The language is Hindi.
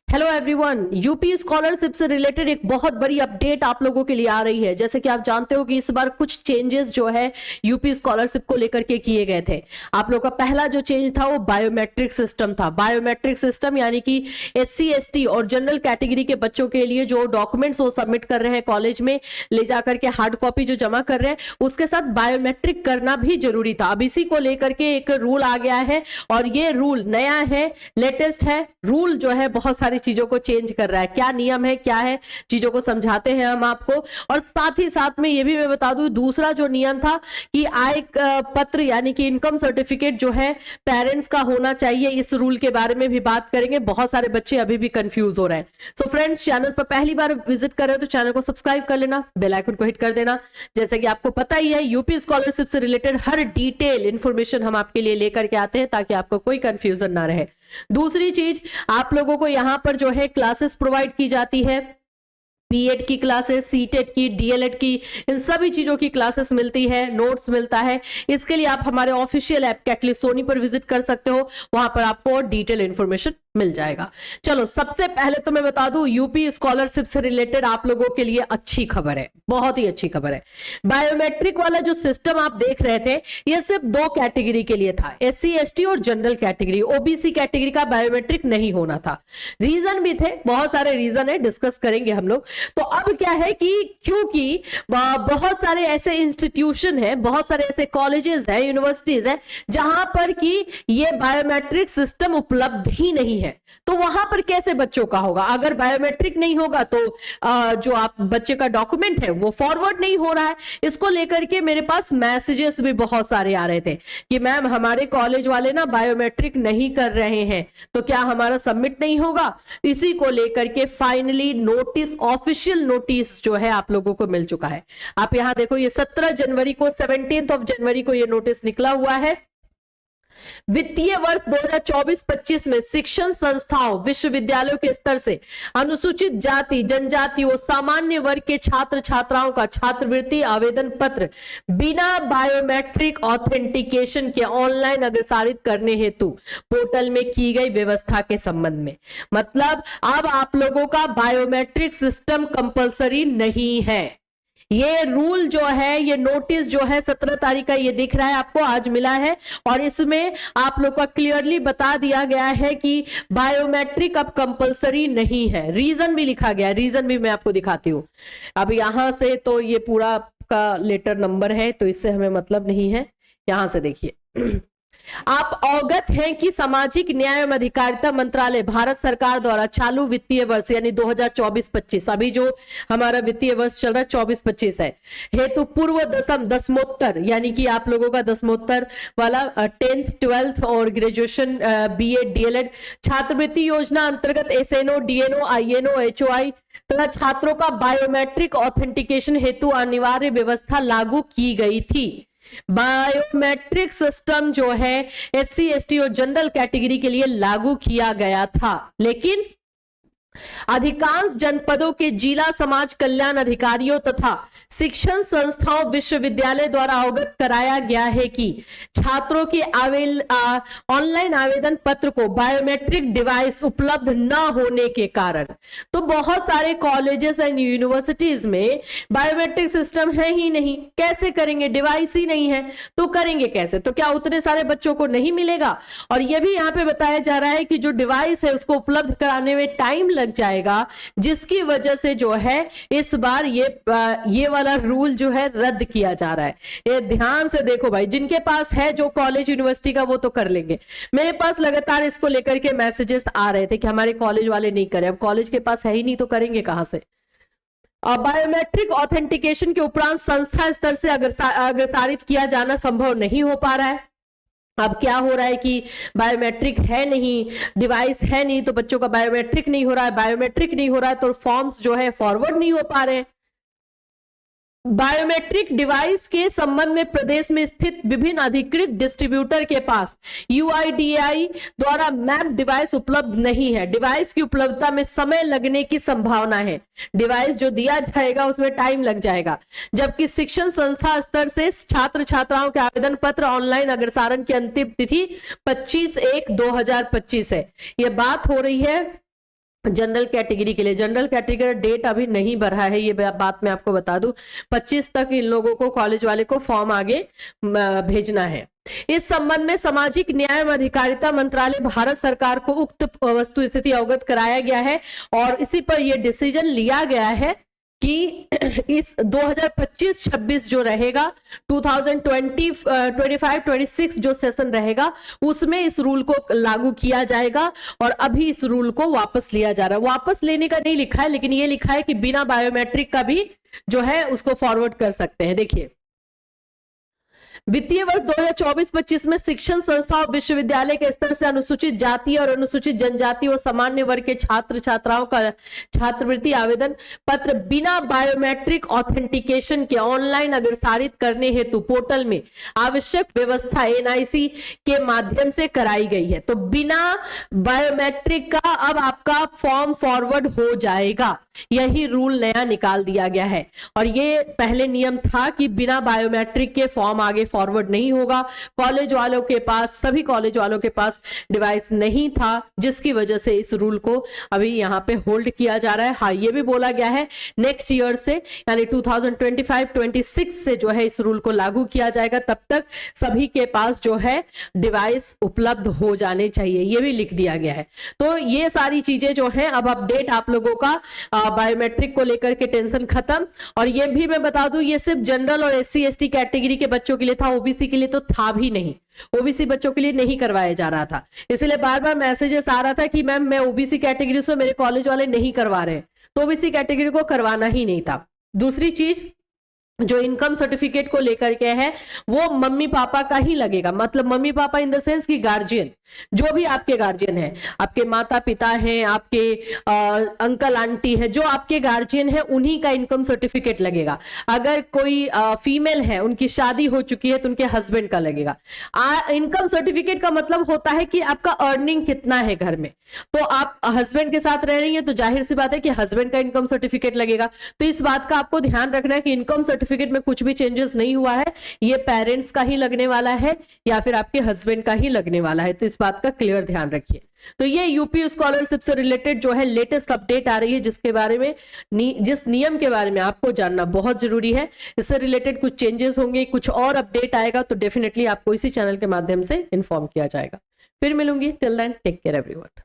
हेलो एवरीवन, यूपी स्कॉलरशिप से रिलेटेड एक बहुत बड़ी अपडेट आप लोगों के लिए आ रही है। जैसे कि आप जानते हो कि इस बार कुछ चेंजेस जो है यूपी स्कॉलरशिप को लेकर के किए गए थे। आप लोग का पहला जो चेंज था वो बायोमेट्रिक सिस्टम था। बायोमेट्रिक सिस्टम यानी कि एससी एसटी और जनरल कैटेगरी के बच्चों के लिए जो डॉक्यूमेंट्स वो सबमिट कर रहे हैं कॉलेज में ले जाकर के, हार्ड कॉपी जो जमा कर रहे हैं, उसके साथ बायोमेट्रिक करना भी जरूरी था। अब इसी को लेकर के एक रूल आ गया है और ये रूल नया है, लेटेस्ट है। रूल जो है बहुत सारी चीजों को चेंज कर रहा है। क्या नियम है, क्या है, चीजों को समझाते हैं हम आपको। और साथ ही साथ में ये भी मैं बता दूं, दूसरा जो नियम था कि आय पत्र यानी कि इनकम सर्टिफिकेट जो है पेरेंट्स का होना चाहिए, इस रूल के बारे में भी बात करेंगे। बहुत सारे बच्चे अभी भी कंफ्यूज हो रहे हैं। सो फ्रेंड्स, चैनल पर पहली बार विजिट कर रहे हो तो चैनल को सब्सक्राइब कर लेना, बेल आइकन को हिट कर देना। जैसे कि आपको पता ही है, यूपी स्कॉलरशिप से रिलेटेड हर डिटेल इंफॉर्मेशन हम आपके लिए लेकर के आते हैं ताकि आपको कोई कंफ्यूजन ना रहे। दूसरी चीज, आप लोगों को यहां पर जो है क्लासेस प्रोवाइड की जाती है, बीएड की क्लासेस, सीटेट की, डीएलएड की, इन सभी चीजों की क्लासेस मिलती है, नोट्स मिलता है। इसके लिए आप हमारे ऑफिशियल ऐप कैटलिस्ट सोनी पर विजिट कर सकते हो, वहां पर आपको डिटेल इंफॉर्मेशन मिल जाएगा। चलो, सबसे पहले तो मैं बता दूं, यूपी स्कॉलरशिप से रिलेटेड आप लोगों के लिए अच्छी खबर है, बहुत ही अच्छी खबर है। बायोमेट्रिक वाला जो सिस्टम आप देख रहे थे, ये सिर्फ दो कैटेगरी के लिए था, एससी एसटी और जनरल कैटेगरी। ओबीसी कैटेगरी का बायोमेट्रिक नहीं होना था। रीजन भी थे, बहुत सारे रीजन है, डिस्कस करेंगे हम लोग। तो अब क्या है कि क्योंकि बहुत सारे ऐसे इंस्टीट्यूशन है, बहुत सारे ऐसे कॉलेजेस है, यूनिवर्सिटीज है, जहां पर कि ये बायोमेट्रिक सिस्टम उपलब्ध ही नहीं है, तो वहां पर कैसे बच्चों का होगा? अगर बायोमेट्रिक नहीं होगा तो जो आप बच्चे का डॉक्यूमेंट है वो फॉरवर्ड नहीं हो रहा है। इसको लेकर के मेरे पास मैसेजेस भी बहुत सारे आ रहे थे कि मैम, हमारे कॉलेज वाले ना बायोमेट्रिक नहीं कर रहे हैं, तो क्या हमारा सबमिट नहीं होगा? इसी को लेकर के फाइनली नोटिस, ऑफिशियल नोटिस जो है आप लोगों को मिल चुका है। आप यहां देखो, ये 17 जनवरी को, 17 जनवरी को ये नोटिस निकला हुआ है। वित्तीय वर्ष 2024-25 में शिक्षण संस्थाओं, विश्वविद्यालयों के स्तर से अनुसूचित जाति, जनजाति व सामान्य वर्ग के छात्र छात्राओं का छात्रवृत्ति आवेदन पत्र बिना बायोमेट्रिक ऑथेंटिकेशन के ऑनलाइन अग्रसारित करने हेतु पोर्टल में की गई व्यवस्था के संबंध में। मतलब अब आप लोगों का बायोमेट्रिक सिस्टम कंपलसरी नहीं है। ये रूल जो है, ये नोटिस जो है 17 तारीख का ये दिख रहा है आपको, आज मिला है। और इसमें आप लोग का क्लियरली बता दिया गया है कि बायोमेट्रिक अब कंपलसरी नहीं है। रीजन भी लिखा गया है, रीजन भी मैं आपको दिखाती हूं। अब यहां से तो ये पूरा का लेटर नंबर है, तो इससे हमें मतलब नहीं है। यहां से देखिए, आप अवगत हैं कि सामाजिक न्याय एवं अधिकारिता मंत्रालय भारत सरकार द्वारा चालू वित्तीय वर्ष यानी 2024-25, अभी जो हमारा वित्तीय वर्ष चल रहा है 24-25 है, हेतु पूर्व दसमोत्तर यानी कि आप लोगों का दसमोत्तर वाला 10th 12th और ग्रेजुएशन, बीएड, डीएलएड छात्रवृत्ति योजना अंतर्गत एसएनओ, डीएनओ, आईएनओ, एचओआई तथा छात्रों का बायोमेट्रिक ऑथेंटिकेशन हेतु अनिवार्य व्यवस्था लागू की गई थी। बायोमेट्रिक सिस्टम जो है एससी एसटी और जनरल कैटेगरी के लिए लागू किया गया था, लेकिन अधिकांश जनपदों के जिला समाज कल्याण अधिकारियों तथा शिक्षण संस्थाओं, विश्वविद्यालय द्वारा अवगत कराया गया है कि छात्रों के ऑनलाइन आवेदन पत्र को बायोमेट्रिक डिवाइस उपलब्ध न होने के कारण, तो बहुत सारे कॉलेजेस एंड यूनिवर्सिटीज में बायोमेट्रिक सिस्टम है ही नहीं। कैसे करेंगे? डिवाइस ही नहीं है, तो करेंगे कैसे? तो क्या उतने सारे बच्चों को नहीं मिलेगा? और यह भी यहाँ पे बताया जा रहा है कि जो डिवाइस है उसको उपलब्ध कराने में टाइम लग जाएगा, जिसकी वजह से जो है इस बार ये वाला रूल जो है रद्द किया जा रहा है। ये ध्यान से देखो भाई, जिनके पास है जो कॉलेज यूनिवर्सिटी का, वो तो कर लेंगे। मेरे पास लगातार इसको लेकर के मैसेजेस आ रहे थे कि हमारे कॉलेज वाले नहीं करें। अब कॉलेज के पास है ही नहीं तो करेंगे कहां से? बायोमेट्रिक ऑथेंटिकेशन के उपरांत संस्था स्तर से अग्रसारित किया जाना संभव नहीं हो पा रहा है। अब क्या हो रहा है कि बायोमेट्रिक है नहीं, डिवाइस है नहीं, तो बच्चों का बायोमेट्रिक नहीं हो रहा है। बायोमेट्रिक नहीं हो रहा है तो फॉर्म्स जो है फॉरवर्ड नहीं हो पा रहे हैं। बायोमेट्रिक डिवाइस के संबंध में प्रदेश में स्थित विभिन्न अधिकृत डिस्ट्रीब्यूटर के पास यूआईडीएआई द्वारा मैप डिवाइस उपलब्ध नहीं है। डिवाइस की उपलब्धता में समय लगने की संभावना है। डिवाइस जो दिया जाएगा उसमें टाइम लग जाएगा, जबकि शिक्षण संस्था स्तर से छात्र छात्राओं के आवेदन पत्र ऑनलाइन अग्रसारण की अंतिम तिथि 25/1/2025 है। यह बात हो रही है जनरल कैटेगरी के लिए, जनरल कैटेगरी का डेट अभी नहीं बढ़ा है, ये बात मैं आपको बता दूं। 25 तक इन लोगों को, कॉलेज वाले को फॉर्म आगे भेजना है। इस संबंध में सामाजिक न्याय एवं अधिकारिता मंत्रालय भारत सरकार को उक्त वस्तु स्थिति अवगत कराया गया है और इसी पर यह डिसीजन लिया गया है कि इस 2025-26 जो रहेगा, 2025-26 जो सेशन रहेगा उसमें इस रूल को लागू किया जाएगा और अभी इस रूल को वापस लिया जा रहा है। वापस लेने का नहीं लिखा है, लेकिन ये लिखा है कि बिना बायोमेट्रिक का भी जो है उसको फॉरवर्ड कर सकते हैं। देखिए, वित्तीय वर्ष 2024-25 में शिक्षण संस्था और विश्वविद्यालय के स्तर से अनुसूचित जाति और अनुसूचित जनजाति और सामान्य वर्ग के छात्र छात्राओं का छात्रवृत्ति आवेदन पत्र बिना बायोमेट्रिक ऑथेंटिकेशन के ऑनलाइन अग्रसारित करने हेतु पोर्टल में आवश्यक व्यवस्था एनआईसी के माध्यम से कराई गई है। तो बिना बायोमेट्रिक का अब आपका फॉर्म फॉरवर्ड हो जाएगा, यही रूल नया निकाल दिया गया है। और ये पहले नियम था कि बिना बायोमेट्रिक के फॉर्म आगे फॉरवर्ड नहीं होगा। कॉलेज वालों के पास, सभी कॉलेज वालों के पास डिवाइस नहीं था, जिसकी वजह से इस रूल को अभी यहाँ पे होल्ड किया जा रहा है। हाँ, ये भी बोला गया है नेक्स्ट ईयर से, यानी 2025-26 से जो है इस रूल को लागू किया जाएगा। तब तक सभी के पास जो है डिवाइस उपलब्ध हो जाने चाहिए, ये भी लिख दिया गया है। तो ये सारी चीजें जो है अब अपडेट आप लोगों का बायोमेट्रिक को लेकर के टेंशन खत्म। और ये भी मैं बता दूं, ये सिर्फ जनरल और SC ST कैटेगरी के बच्चों के लिए था, ओबीसी के लिए तो था भी नहीं। ओबीसी बच्चों के लिए नहीं करवाया जा रहा था, इसलिए बार बार मैसेजेस आ रहा था कि मैम मैं ओबीसी कैटेगरी से, मेरे कॉलेज वाले नहीं करवा रहे, तो ओबीसी कैटेगरी को करवाना ही नहीं था। दूसरी चीज, जो इनकम सर्टिफिकेट को लेकर के है वो मम्मी पापा का ही लगेगा। मतलब mummy papa in the sense कि गार्जियन, जो भी आपके गार्जियन है, आपके माता पिता हैं, आपके अंकल आंटी है, जो आपके गार्जियन है उन्हीं का इनकम सर्टिफिकेट लगेगा। अगर कोई फीमेल है, उनकी शादी हो चुकी है, तो उनके हस्बैंड का लगेगा। इनकम सर्टिफिकेट का मतलब होता है कि आपका अर्निंग कितना है घर में। तो आप हस्बैंड के साथ रह रही है तो जाहिर सी बात है कि हस्बैंड का इनकम सर्टिफिकेट लगेगा। तो इस बात का आपको ध्यान रखना है कि इनकम सर्टिफिकेट में कुछ भी चेंजेस नहीं हुआ है, ये पेरेंट्स का ही लगने वाला है या फिर आपके हस्बैंड का ही लगने वाला है। तो इस बात का क्लियर ध्यान रखिए। तो ये यूपी स्कॉलरशिप से रिलेटेड जो है लेटेस्ट अपडेट आ रही है, जिसके बारे में जिस नियम के बारे में आपको जानना बहुत जरूरी है। इससे रिलेटेड कुछ चेंजेस होंगे, कुछ और अपडेट आएगा तो डेफिनेटली आपको इसी चैनल के माध्यम से इन्फॉर्म किया जाएगा। फिर मिलूंगी, till then take care everyone.